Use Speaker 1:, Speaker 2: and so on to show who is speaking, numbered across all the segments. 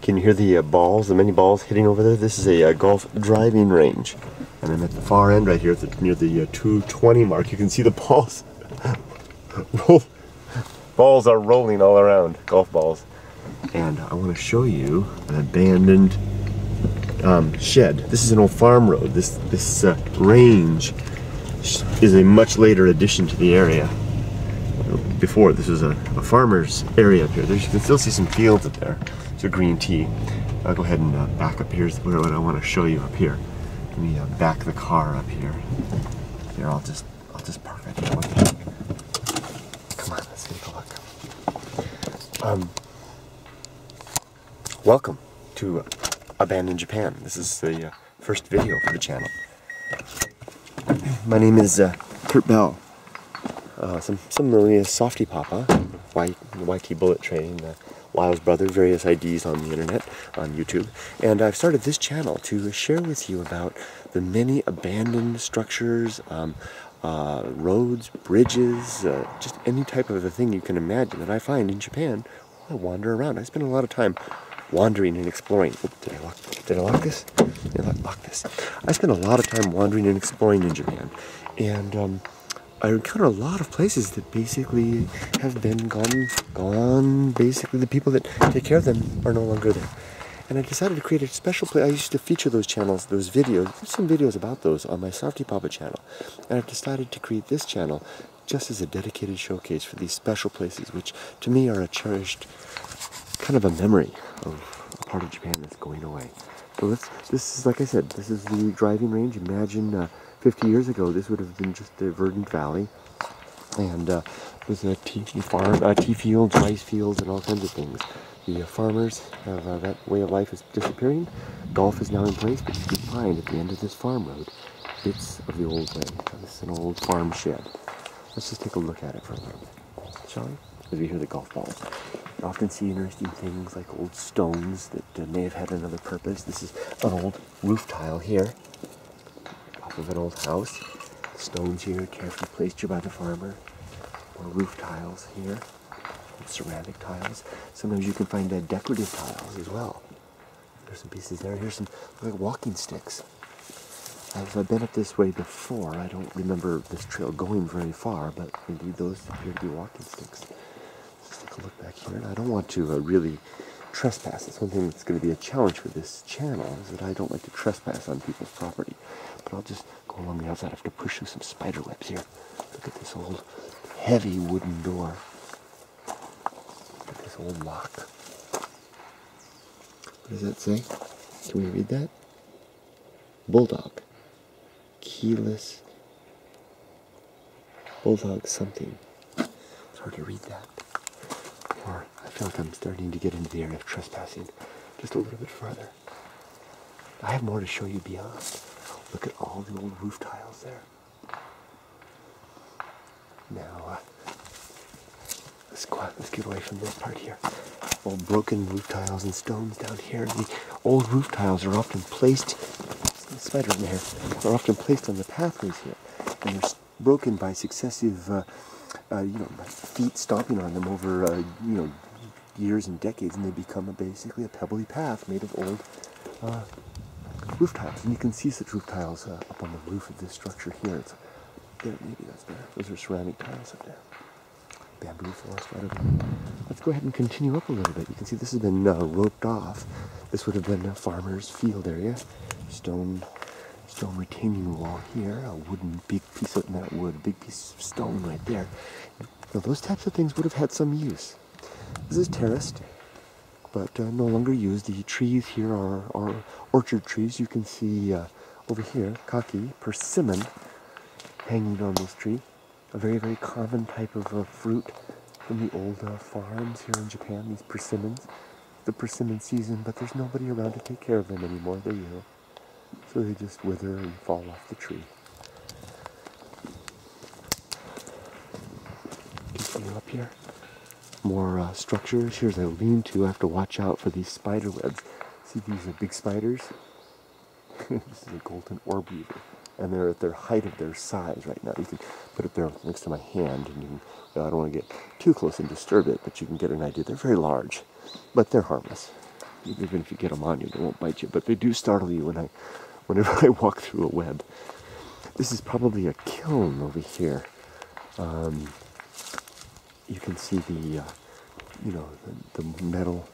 Speaker 1: Can you hear the balls, the many balls hitting over there? This is a golf driving range. And I'm at the far end right here, near the 220 mark. You can see the balls. Balls are rolling all around, golf balls. And I want to show you an abandoned shed. This is an old farm road. This range is a much later addition to the area. Before, this was a farmer's area up here. You can still see some fields up there. It's a green tea. I'll go ahead and back up. Here's what I want to show you up here. Let me back the car up here. Here, I'll just park right there with you. Come on, let's take a look. Welcome to Abandoned Japan. This is the first video for the channel. My name is Kurt Bell. Some know me as Softy Papa, YT Bullet Train, Lyle's brother, various IDs on the internet, on YouTube. And I've started this channel to share with you about the many abandoned structures, roads, bridges, just any type of a thing you can imagine that I find in Japan while I wander around. I spend a lot of time wandering and exploring. Oh, did I lock this? Did I lock this? I spend a lot of time wandering and exploring in Japan. And I encounter a lot of places that basically have been gone. Basically, the people that take care of them are no longer there. And I decided to create a special place. I used to feature those channels, those videos, some videos about those on my Softy Papa channel. And I've decided to create this channel just as a dedicated showcase for these special places, which to me are a cherished kind of a memory of a part of Japan that's going away. So this is, like I said, this is the driving range. Imagine 50 years ago, this would have been just a verdant valley, and with a tea farm, tea fields, rice fields, and all kinds of things. The farmers have that way of life is disappearing. Golf is now in place, but you can find at the end of this farm road bits of the old way. This is an old farm shed. Let's just take a look at it for a moment, shall we? As we hear the golf balls. You often see interesting things like old stones that may have had another purpose. This is an old roof tile here of an old house. Stones here, carefully placed here by the farmer. More roof tiles here. Ceramic tiles. Sometimes you can find decorative tiles as well. There's some pieces there. Here's some like walking sticks. I've been up this way before. I don't remember this trail going very far, but indeed those appear to be walking sticks. Let's take a look back here. And I don't want to really trespass. It's one thing that's going to be a challenge for this channel, is that I don't like to trespass on people's property. But I'll just go along the outside. I have to push through some spider webs here. Look at this old heavy wooden door. Look at this old lock. What does that say? Can we read that? Bulldog. Keyless. Bulldog something. It's hard to read that. Or I feel like I'm starting to get into the area of trespassing just a little bit further. I have more to show you beyond. Look at all the old roof tiles there. Now, let's get away from this part here. Old broken roof tiles and stones down here. The old roof tiles are often placed, spider in there, are often placed on the pathways here. And they're broken by successive, feet stomping on them over, years and decades, and they become basically a pebbly path made of old roof tiles. And you can see such roof tiles up on the roof of this structure here. It's there, maybe that's there. Those are ceramic tiles up there. Bamboo forest right over there. Let's go ahead and continue up a little bit. You can see this has been roped off. This would have been a farmer's field area. Stone retaining wall here. A wooden big piece of not wood, a big piece of stone right there. Now those types of things would have had some use. This is terraced, but no longer used. The trees here are orchard trees. You can see over here, kaki, persimmon, hanging on this tree. A very, very common type of fruit from the old farms here in Japan, these persimmons. The persimmon season, but there's nobody around to take care of them anymore. They're yellow. So they just wither and fall off the tree. Continue up here. More structures. Here's a lean-to. I have to watch out for these spider webs. See these big spiders? This is a golden orb weaver. And they're at their height of their size right now. You can put it there next to my hand, and you can, I don't want to get too close and disturb it, but you can get an idea. They're very large, but they're harmless. even if you get them on you, they won't bite you. But they do startle you whenever I walk through a web. This is probably a kiln over here. You can see the, the metal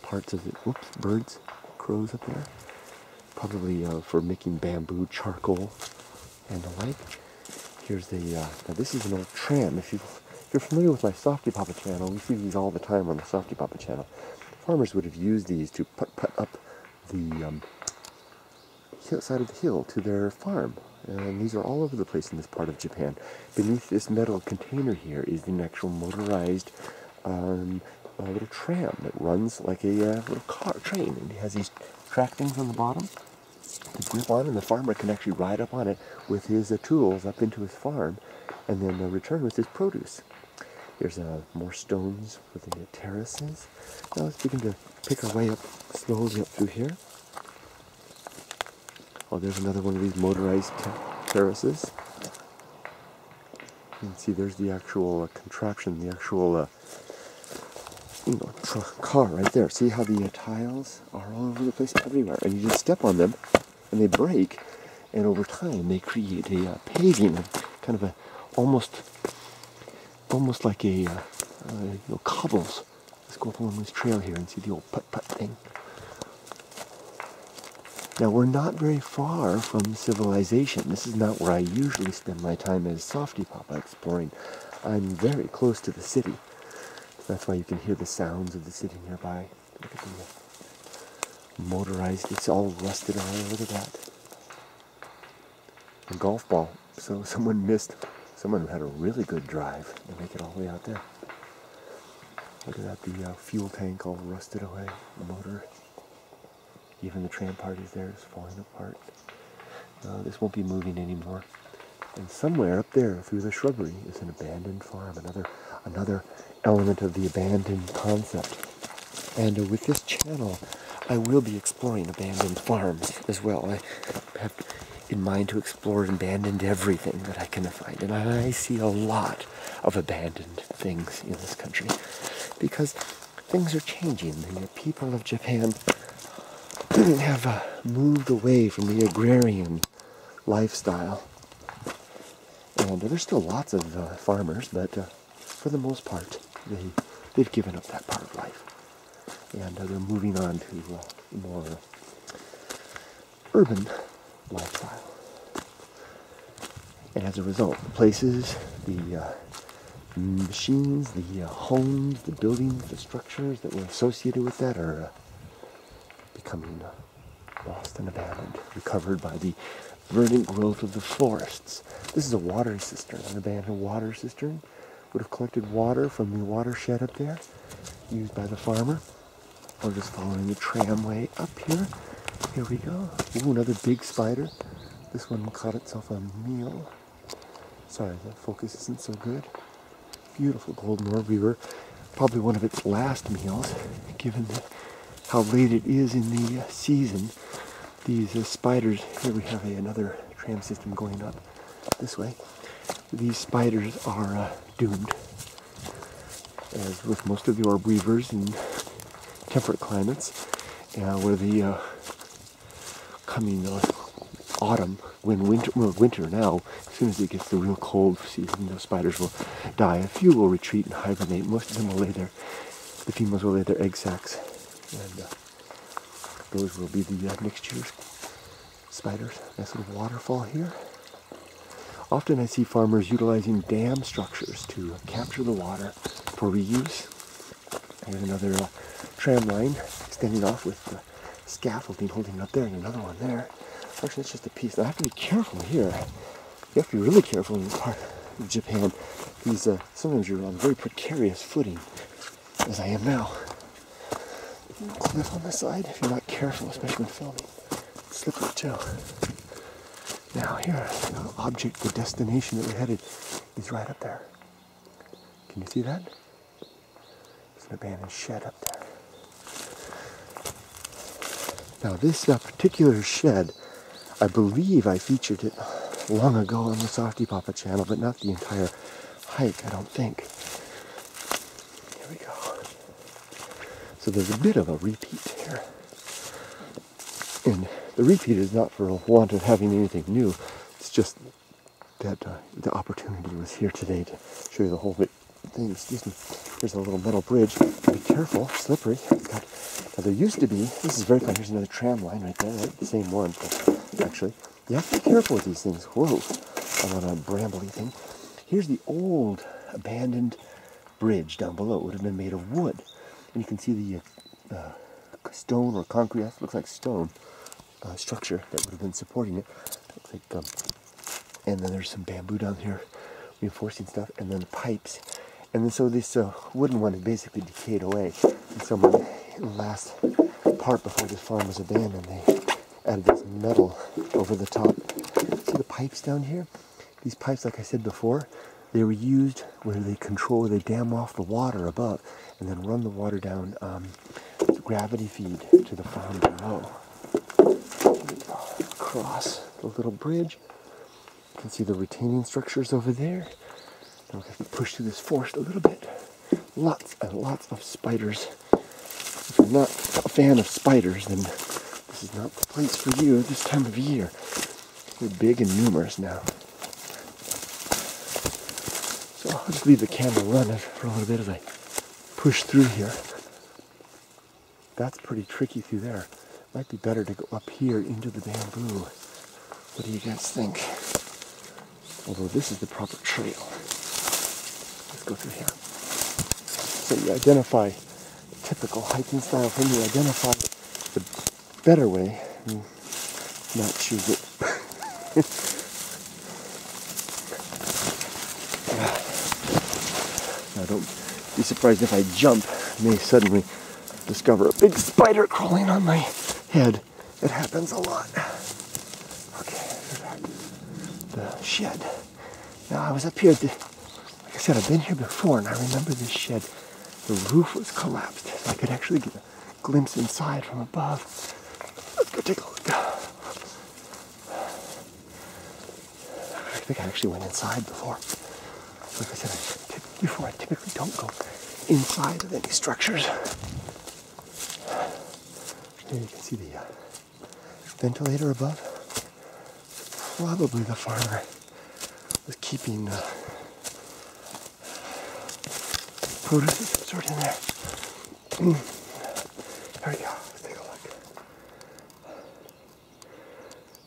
Speaker 1: parts of it. Whoops, birds, crows up there. Probably for making bamboo charcoal and the like. Here's the, now this is an old tram. If you're familiar with my Softy Papa channel, we see these all the time on the Softy Papa channel. Farmers would have used these to put up the side of the hill to their farm. And these are all over the place in this part of Japan. Beneath this metal container here is an actual motorized little tram that runs like a little train. And it has these track things on the bottom to grip on, and the farmer can actually ride up on it with his tools up into his farm, and then return with his produce. Here's more stones for the terraces. Now let's begin to pick our way up slowly up through here. Oh, there's another one of these motorized terraces. You can see there's the actual contraption, the actual car right there. See how the tiles are all over the place, everywhere, and you just step on them, and they break, and over time they create a paving, kind of a almost like a cobbles. Let's go up along this trail here and see the old putt-putt thing. Now, we're not very far from civilization. This is not where I usually spend my time as Softy Papa exploring. I'm very close to the city. That's why you can hear the sounds of the city nearby. Look at the motorized, it's all rusted away. Look at that. A golf ball. So someone who had a really good drive to make it all the way out there. Look at that, the fuel tank all rusted away, the motor. Even the tram part is there, is falling apart. This won't be moving anymore. And somewhere up there through the shrubbery is an abandoned farm, another element of the abandoned concept. And with this channel, I will be exploring abandoned farms as well. I have in mind to explore abandoned everything that I can find. And I see a lot of abandoned things in this country because things are changing. The people of Japan have moved away from the agrarian lifestyle. And there's still lots of farmers, but for the most part, they've given up that part of life. And they're moving on to more urban lifestyle. And as a result, the places, the machines, the homes, the buildings, the structures that were associated with that are becoming lost and abandoned, recovered by the verdant growth of the forests. This is a water cistern, an abandoned water cistern. Would have collected water from the watershed up there, used by the farmer. We're just following the tramway up here. Here we go. Ooh, another big spider. This one caught itself a meal. Sorry, the focus isn't so good. Beautiful golden orb weaver. Probably one of its last meals, given how late it is in the season. These spiders, here we have another tram system going up this way. These spiders are doomed. As with most of the orb weavers in temperate climates, where the coming autumn, winter now, as soon as it gets the real cold season, those spiders will die. A few will retreat and hibernate. Most of them will the females will lay their egg sacs, and those will be the next year's spiders. Nice little waterfall here. Often I see farmers utilizing dam structures to capture the water for reuse. Here's another tram line extending off with scaffolding holding up there, and another one there. Actually, it's just a piece. Now, I have to be careful here. You have to be really careful in this part of Japan. These sometimes you're on very precarious footing, as I am now. Cliff on the side if you're not careful, especially when filming. It's slippery too. Now here, the object, the destination that we're headed is right up there. Can you see that? There's an abandoned shed up there. Now this particular shed, I believe I featured it long ago on the Softy Papa channel, but not the entire hike, I don't think. Here we go. So there's a bit of a repeat here. And the repeat is not for want of having anything new. It's just that the opportunity was here today to show you the whole thing. Excuse me. Here's a little metal bridge. Be careful, slippery. Now there used to be, this is very fun, here's another tram line right there, right? The same one, actually. You have to be careful with these things. Whoa, I'm on a brambly thing. Here's the old abandoned bridge down below. It would have been made of wood. And you can see the stone or concrete, looks like stone, structure that would have been supporting it. Looks like, and then there's some bamboo down here reinforcing stuff, and then the pipes. And then so this wooden one is basically decayed away. And someone, in the last part before this farm was abandoned, they added this metal over the top. See the pipes down here? These pipes, like I said before, they were used where they dam off the water above and then run the water down gravity feed to the farm below. Across the little bridge. You can see the retaining structures over there. Now we're going to push through this forest a little bit. Lots and lots of spiders. If you're not a fan of spiders, then this is not the place for you this time of year. They're big and numerous now. So I'll just leave the camera running for a little bit as I push through here. That's pretty tricky through there. Might be better to go up here into the bamboo. What do you guys think? Although this is the proper trail. Let's go through here. So you identify the typical hiking style thing. You identify the better way and not choose it. Now don't be surprised if I jump. I may suddenly discover a big spider crawling on my head. It happens a lot. Okay, the shed. Now I was up here, like I said, I've been here before, and I remember this shed. The roof was collapsed, so I could actually get a glimpse inside from above. Let's go take a look. I think I actually went inside before. Like I said, I typically don't go inside of any structures. Here you can see the ventilator above. Probably the farmer was keeping produce of some sort in there. There we go. Let's take a look.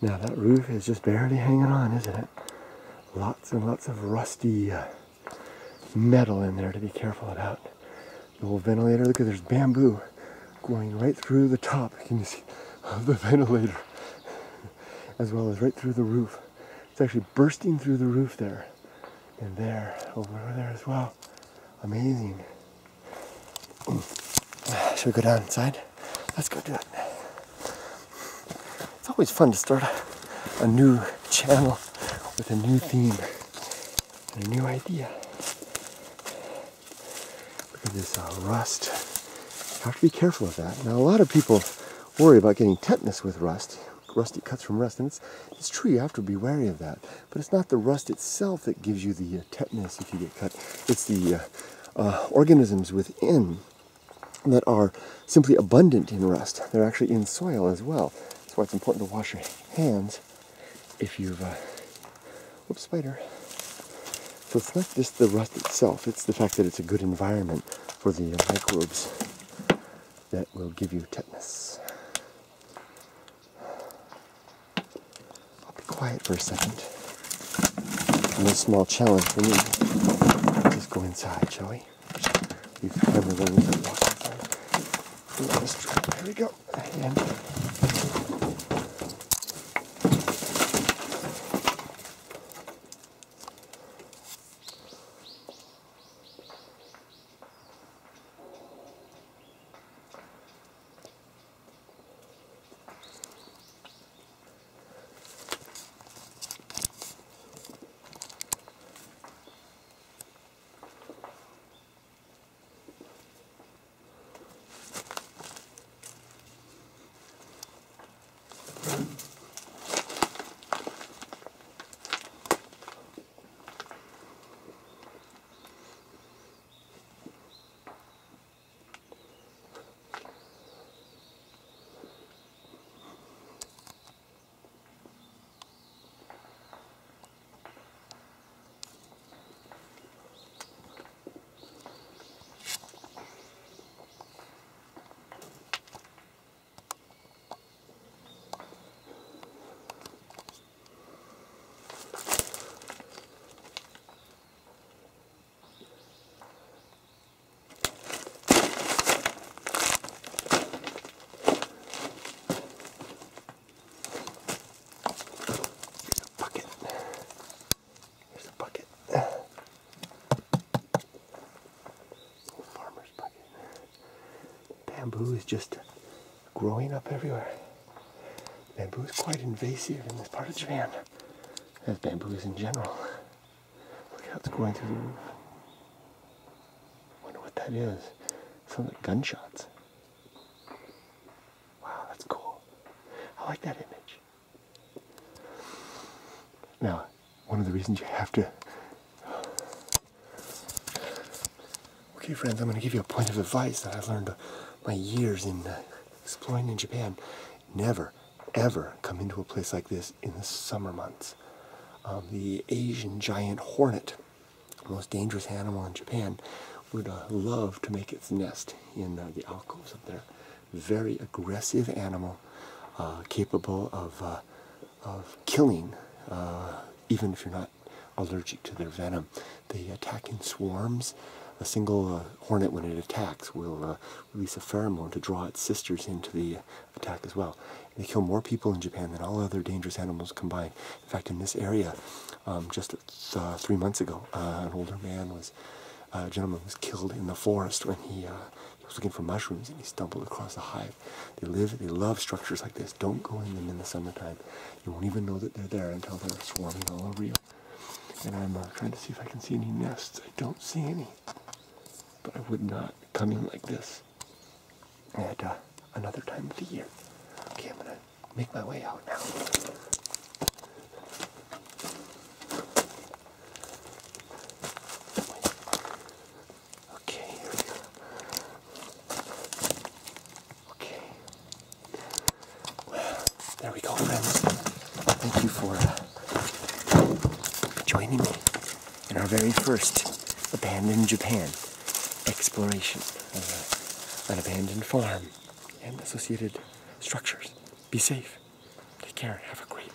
Speaker 1: Now that roof is just barely hanging on, isn't it? Lots and lots of rusty metal in there to be careful about. The old ventilator, look at there's bamboo going right through the top, can you see, of the ventilator, as well as right through the roof. It's actually bursting through the roof there, and there, over there as well. Amazing. Should we go down inside? Let's go do it. It's always fun to start a new channel with a new theme and a new idea. Look at this rust. You have to be careful of that. Now, a lot of people worry about getting tetanus with rust. Rusty cuts from rust, and it's true, you have to be wary of that. But it's not the rust itself that gives you the tetanus if you get cut. It's the organisms within that are simply abundant in rust. They're actually in soil as well. That's why it's important to wash your hands if you've... whoops, spider. So it's not just the rust itself, it's the fact that it's a good environment for the microbes that will give you tetanus. I'll be quiet for a second. No small challenge for me. Let's just go inside, shall we? Leave the camera running and walk inside. There we go. And bamboo is just growing up everywhere. Bamboo is quite invasive in this part of Japan, as bamboo is in general. Look how it's growing through the roof. Wonder what that is. Sounds like gunshots. Wow, that's cool. I like that image. Now, one of the reasons you have to... Okay, friends, I'm going to give you a point of advice that I've learned my years in exploring in Japan. Never, ever come into a place like this in the summer months. The Asian giant hornet, the most dangerous animal in Japan, would love to make its nest in the alcoves up there. Very aggressive animal, capable of killing, even if you're not allergic to their venom. They attack in swarms. A single hornet, when it attacks, will release a pheromone to draw its sisters into the attack as well. They kill more people in Japan than all other dangerous animals combined. In fact, in this area, just 3 months ago, an older man a gentleman was killed in the forest when he was looking for mushrooms and he stumbled across a hive. They love structures like this. Don't go in them in the summertime. You won't even know that they're there until they're swarming all over you. And I'm trying to see if I can see any nests. I don't see any. But I would not come in like this at another time of the year. Okay, I'm going to make my way out now. Okay, here we go. Okay. Well, there we go, friends. Thank you for joining me in our very first Abandoned Japan exploration of an abandoned farm and associated structures. Be safe. Take care. Have a great